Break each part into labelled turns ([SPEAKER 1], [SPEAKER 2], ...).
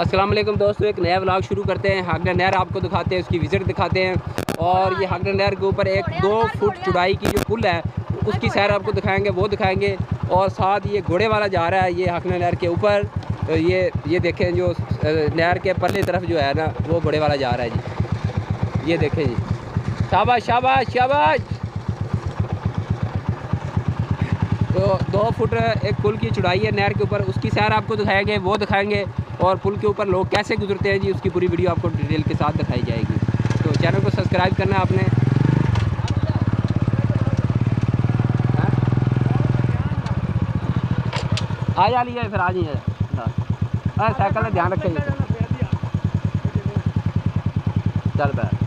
[SPEAKER 1] अस्सलाम वालेकुम दोस्तों, एक नया व्लॉग शुरू करते हैं। हागना नहर आपको दिखाते हैं, उसकी विज़िट दिखाते हैं। और ये हागना नहर के ऊपर एक 2 फुट चौड़ाई की जो पुल है उसकी सैर आपको दिखाएंगे, वो दिखाएंगे। और साथ ये घोड़े वाला जा रहा है ये हागना नहर के ऊपर। तो ये देखें, जो नहर के परली तरफ जो है ना वो घोड़े वाला जा रहा है जी। ये देखें जी, शाबाश शाबाश शाबाश। तो 2 फुट एक पुल की चौड़ाई है नहर के ऊपर, उसकी सैर आपको दिखाएंगे, वो दिखाएंगे। और पुल के ऊपर लोग कैसे गुजरते हैं जी, उसकी पूरी वीडियो आपको डिटेल के साथ दिखाई जाएगी। तो चैनल को सब्सक्राइब करना है आपने। आ जा लिया फिर आ जाइए। साइकिल में ध्यान रखेंगे। चल बैठ।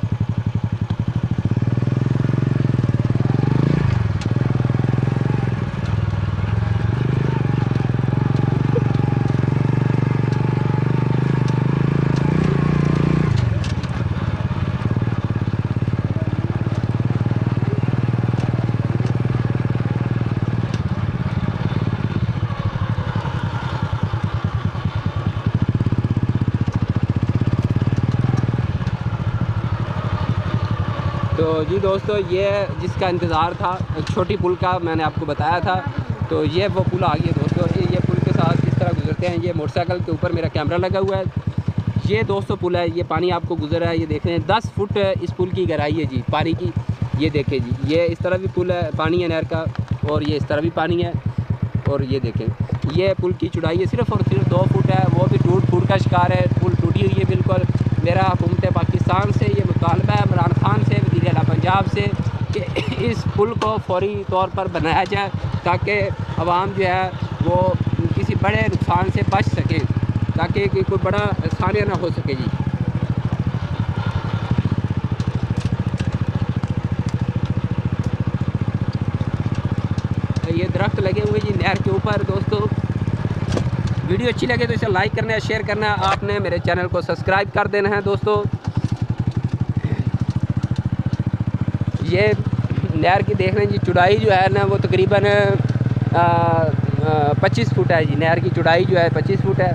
[SPEAKER 1] तो जी दोस्तों, ये जिसका इंतज़ार था छोटी पुल का, मैंने आपको बताया था। तो ये वो पुल आ गई है दोस्तों। ये पुल के साथ किस तरह गुजरते हैं। ये मोटरसाइकिल के ऊपर मेरा कैमरा लगा हुआ है। ये दोस्तों पुल है, ये पानी आपको गुजर रहा है। ये देख रहे हैं 10 फुट इस पुल की गहराई है जी पानी की। ये देखें जी, ये इस तरह भी पुल है, पानी है नहर का, और ये इस तरह भी पानी है। और ये देखें, ये पुल की चौड़ाई है सिर्फ़ और सिर्फ 2 फुट है, वो भी टूट फूट का शिकार है। पुल टूटी हुई है बिल्कुल। मेरा हुकूमत पाकिस्तान से ये मुतालबा है, इमरान खान से, वज़ीर आला पंजाब से, कि इस पुल को फौरी तौर पर बनाया जाए ताकि आवाम जो है वो किसी बड़े नुकसान से बच सके, ताकि कोई बड़ा सानिया ना हो सके जी। ये दरख्त लगे हुए जी नहर के ऊपर। दोस्तों वीडियो अच्छी लगे तो इसे लाइक करना है, शेयर करना है, आपने मेरे चैनल को सब्सक्राइब कर देना है दोस्तों। ये नहर की देख रहे हैं जी, चौड़ाई जो है ना वो तकरीबन 25 फुट है जी। नहर की चौड़ाई जो है 25 फुट है।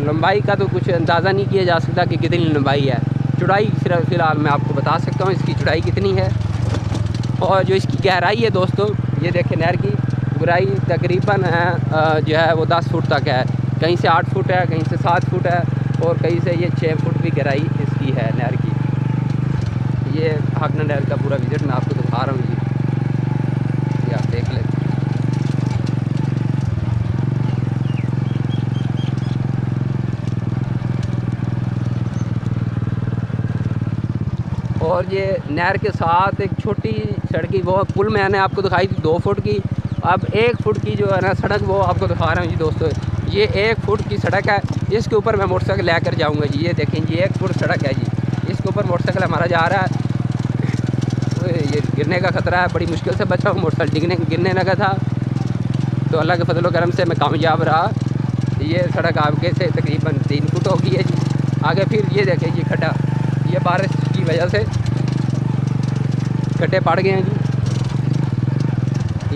[SPEAKER 1] लंबाई का तो कुछ अंदाज़ा नहीं किया जा सकता कि कितनी लंबाई है। चौड़ाई सिर्फ फ़िलहाल मैं आपको बता सकता हूँ इसकी चौड़ाई कितनी है। और जो इसकी गहराई है दोस्तों, ये देखें नहर की गहराई तकरीबन जो है वो 10 फुट तक है। कहीं से 8 फुट है, कहीं से 7 फुट है, और कहीं से ये 6 फुट भी गहराई इसकी है नहर की। ये हागना नहर का पूरा विज़िट मैं आपको दिखा रहा हूँ जी, ये आप देख लें। और ये नहर के साथ एक छोटी सड़क, वो पुल मैंने आपको दिखाई थी 2 फुट की। अब 1 फुट की जो है ना सड़क, वो आपको दिखा रहा हूँ जी दोस्तों। ये 1 फुट की सड़क है, इसके ऊपर मैं मोटरसाइकिल लेकर जाऊँगा जी। ये देखें जी, 1 फुट सड़क है जी, इसके ऊपर मोटरसाइकिल हमारा जा रहा है। तो ये गिरने का ख़तरा है, बड़ी मुश्किल से बचा हूँ। मोटरसाइकिल गिरने लगा था, तो अल्लाह के फजल करम से मैं कामयाब रहा। ये सड़क आगे से तकरीबन 3 फुट हो गई है जी। आगे फिर ये देखें जी खड्डा, ये बारिश की वजह से गड्ढे पड़ गए हैं जी।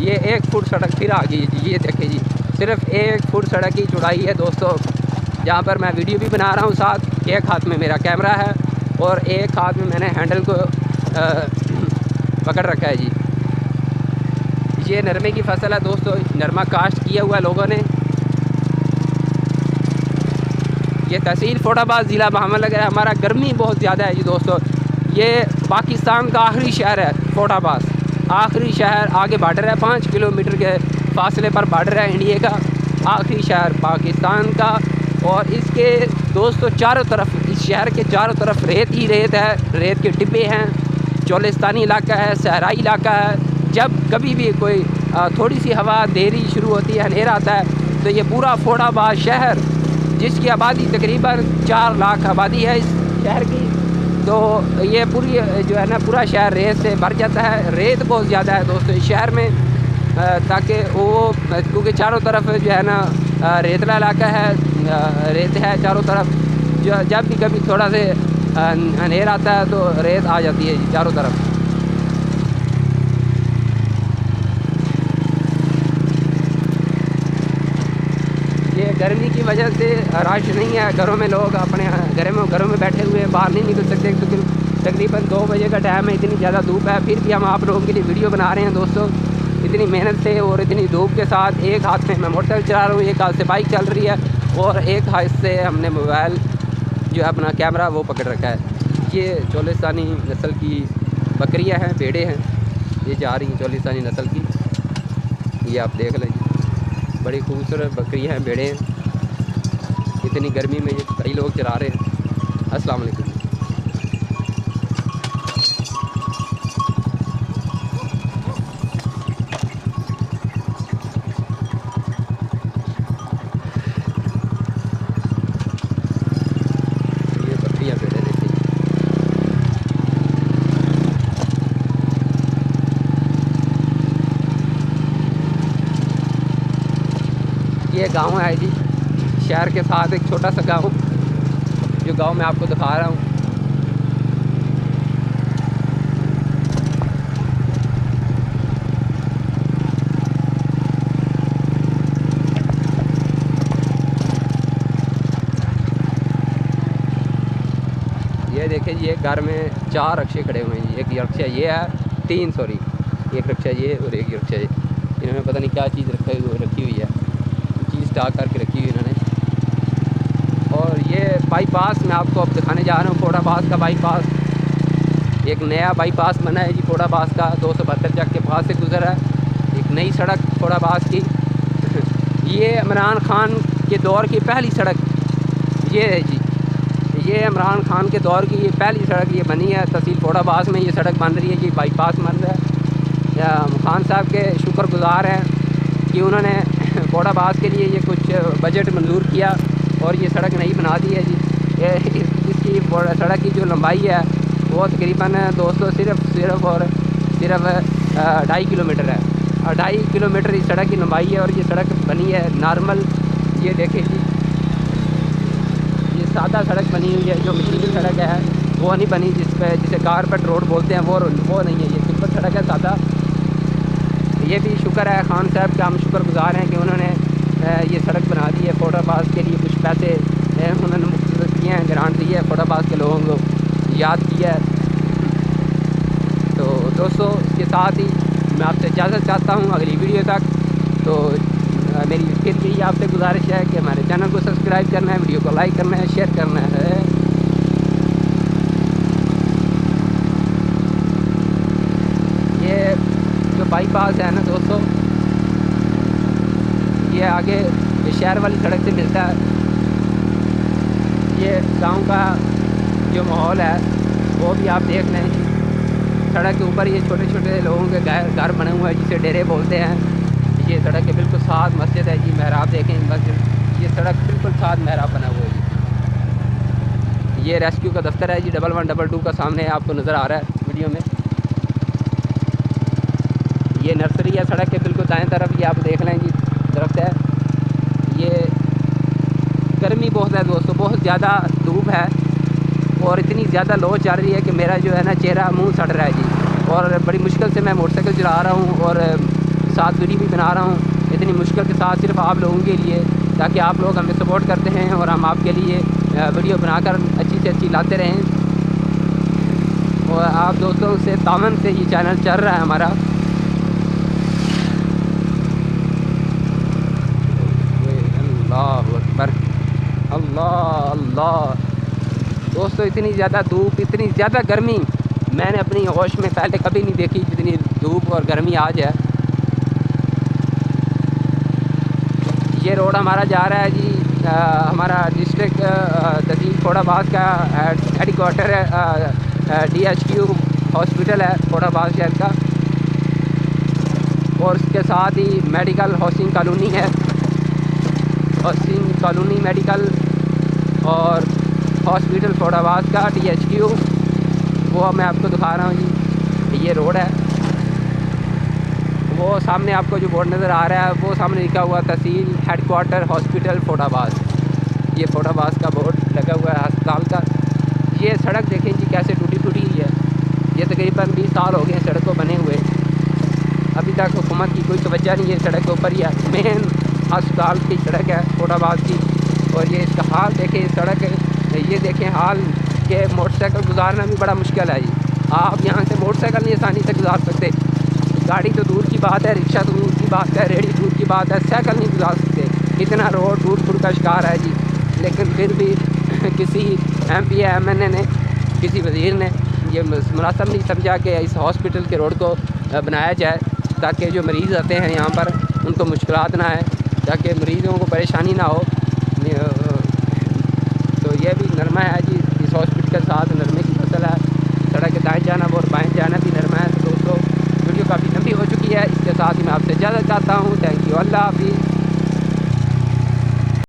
[SPEAKER 1] ये 1 फुट सड़क फिर आ गई है जी। ये देखें जी, सिर्फ 1 फुट सड़क की चौड़ाई है दोस्तों, जहाँ पर मैं वीडियो भी बना रहा हूँ। साथ एक हाथ में मेरा कैमरा है और एक हाथ में मैंने हैंडल को पकड़ रखा है जी। ये नरमे की फसल है दोस्तों, नरमा काश्त किया हुआ लोगों ने। ये तहसील फैसलाबाद, ज़िला बहामनगर है। हमारा गर्मी बहुत ज़्यादा है जी दोस्तों। ये पाकिस्तान का आखिरी शहर है फैसलाबाद, आखिरी शहर। आगे बॉर्डर है, 5 किलोमीटर के फासले पर बॉर्डर है इंडिया का। आखिरी शहर पाकिस्तान का। और इसके दोस्तों चारों तरफ, इस शहर के चारों तरफ रेत ही रेत है, रेत के टिब्बे हैं। चोलिस्तानी इलाका है, सहराई इलाका है। जब कभी भी कोई थोड़ी सी हवा देरी शुरू होती है, अंधेरा आता है, तो ये पूरा फैसलाबाद शहर, जिसकी आबादी तकरीबन 4 लाख आबादी है इस शहर की, तो ये पूरी जो है ना पूरा शहर रेत से भर जाता है। रेत बहुत ज़्यादा है दोस्तों इस शहर में, ताकि वो, क्योंकि चारों तरफ जो है ना रेतला इलाका है, रेत है चारों तरफ। जब भी कभी थोड़ा से अंधेरा आता है तो रेत आ जाती है चारों तरफ। ये गर्मी की वजह से रश नहीं है, घरों में लोग अपने घरों में बैठे हुए बाहर नहीं निकल सकते। तो तकरीबन 2 बजे का टाइम है, इतनी ज़्यादा धूप है, फिर भी हम आप लोगों के लिए वीडियो बना रहे हैं दोस्तों। इतनी मेहनत से और इतनी धूप के साथ एक हाथ में मैं मोटरसाइकिल चला रहा हूँ, एक हाथ से बाइक चल रही है और एक हाथ से हमने मोबाइल जो है अपना कैमरा वो पकड़ रखा है। ये चोलिस्तानी नस्ल की बकरियां हैं, भेड़े हैं, ये जा रही हैं चोलिस्तानी नस्ल की। ये आप देख लें, बड़ी खूबसूरत बकरियां हैं, भेड़े हैं। इतनी गर्मी में ये कई लोग चला रहे हैं। अस्सलाम वालेकुम। ये बकरियां भेड़े देखिए। ये गांव है जी, शहर के साथ एक छोटा सा गांव, जो गांव मैं आपको दिखा रहा हूँ। ये देखिए जी, एक घर में 4 रिक्शे खड़े हुए हैं। एक रिक्शा ये है, 3 सॉरी, एक रिक्शा ये और एक रिक्शा ये। इन्होंने पता नहीं क्या चीज़ रखी हुई है, चीज़ स्टॉक करके रखी हुई इन्होंने। और ये बाईपास मैं आपको अब दिखाने जा रहा हूँ, फोटाबाज का बाईपास। एक नया बाईपास बना है जी फोटाबाज का, 272 चक के पास से गुजरा है, एक नई सड़क फोटाबाज की। ये इमरान खान के दौर की पहली सड़क ये है जी, ये इमरान खान के दौर की ये पहली सड़क ये बनी है तहसील फोटाबाज में। ये सड़क बन रही है जी, बाईपास बन रहा है। खान साहब के शुक्रगुजार हैं कि उन्होंने फोटाबाज के लिए ये कुछ बजट मंजूर किया और ये सड़क नई बना दी है जी। इसकी सड़क की जो लंबाई है वो तकरीबन दोस्तों सिर्फ 2.5 किलोमीटर है। 2.5 किलोमीटर इस सड़क की लंबाई है और ये सड़क बनी है नॉर्मल। ये देखें जी, ये सादा सड़क बनी हुई है, जो मशीनी सड़क है वो नहीं बनी, जिसे कारपेट रोड बोलते हैं, वो नहीं है। ये सिंपल सड़क है, सादा। ये भी शुक्र है खान साहब का, हम शुक्रगुजार हैं कि उन्होंने ये सड़क बना दी है। फोटाबाज के लिए कुछ पैसे उन्होंने मुख्तसर किए हैं, ग्रांट दी है, फोटाबाज के लोगों को याद किया है। तो दोस्तों, इसके साथ ही मैं आपसे इजाज़त चाहता हूँ अगली वीडियो तक। तो मेरी फिर यही आपसे गुजारिश है कि हमारे चैनल को सब्सक्राइब करना है, वीडियो को लाइक करना है, शेयर करना है। ये जो बाईपास है ना दोस्तों, ये आगे शहर वाली सड़क से मिलता है। ये गांव का जो माहौल है वो भी आप देख लें। सड़क के ऊपर ये छोटे छोटे लोगों के घर बने हुए हैं, जिसे डेरे बोलते हैं। ये सड़क के बिल्कुल साथ मस्जिद है जी, महराब देखें मस्जिद, ये सड़क बिल्कुल साथ महराब बना हुआ है जी। ये रेस्क्यू का दफ्तर है जी, 1122 का सामने आपको नज़र आ रहा है वीडियो में। ये नर्सरी है सड़क के बिल्कुल दाएं तरफ, ये आप देख लें जी, दरख्त है। ये गर्मी बहुत है दोस्तों, बहुत ज़्यादा धूप है और इतनी ज़्यादा लो चल रही है कि मेरा जो है ना चेहरा मुंह सड़ रहा है जी। और बड़ी मुश्किल से मैं मोटरसाइकिल चला रहा हूँ और साथ वीडियो भी बना रहा हूँ, इतनी मुश्किल के साथ, सिर्फ आप लोगों के लिए, ताकि आप लोग हमें सपोर्ट करते हैं और हम आपके लिए वीडियो बनाकर अच्छी से अच्छी लाते रहें। और आप दोस्तों से तावन से ये चैनल चल रहा है हमारा। अल्लाह अकबर, अल्लाह अल्लाह। दोस्तों, इतनी ज़्यादा धूप, इतनी ज़्यादा गर्मी मैंने अपनी होश में पहले कभी नहीं देखी, जितनी धूप और गर्मी आज है। ये रोड हमारा जा रहा है जी, हमारा डिस्ट्रिक्ट तहसील फोटाबाज का हेडक्वार्टर है, DHQ हॉस्पिटल है फोटाबाज शहर का। और उसके साथ ही मेडिकल हाउसिंग कॉलोनी है, हाउसिंग कॉलोनी मेडिकल और हॉस्पिटल फोटाबाज का DHQ, वो मैं आपको दिखा रहा हूँ जी। ये रोड है, वो सामने आपको जो बोर्ड नज़र आ रहा है वो सामने लिखा हुआ तहसील हेडक्वार्टर हॉस्पिटल फोटाबाज। ये फोटाबाज का बोर्ड लगा हुआ है अस्पताल का। ये सड़क देखें जी कैसे टूटी फूटी हुई है। ये तकरीबन 20 साल हो गए सड़क को बने हुए, अभी तक हुकूमत की कोई तवज्जो नहीं है सड़क के ऊपर। या मेन अस्पताल की सड़क है फोटाबाद की। और ये इसका हाल देखें, इस सड़क ये देखें हाल के मोटरसाइकिल गुजारना भी बड़ा मुश्किल है जी। आप यहाँ से मोटरसाइकिल नहीं आसानी से गुजार सकते, गाड़ी तो दूर की बात है, रिक्शा तो दूर की बात है, रेडी दूर की बात है, साइकिल नहीं गुजार सकते। इतना रोड टूट फूट का शिकार है जी। लेकिन फिर भी किसी MP या MNA ने, किसी वज़ीर ने ये मुनासिब नहीं समझा कि इस हॉस्पिटल के रोड को बनाया जाए ताकि जो मरीज़ आते हैं यहाँ पर उनको मुश्किलात ना आए, ताकि मरीज़ों को परेशानी ना हो। तो ये भी नरमा है जी, इस हॉस्पिटल के साथ नरमे की फसल है। सड़क के दाएँ जाना और बाएँ जाना भी नरमा है। तो दोस्तों वीडियो काफ़ी लंबी हो चुकी है, इसके साथ ही मैं आपसे इजाज़त चाहता हूँ। थैंक यू, अल्लाह हाफ़िज़।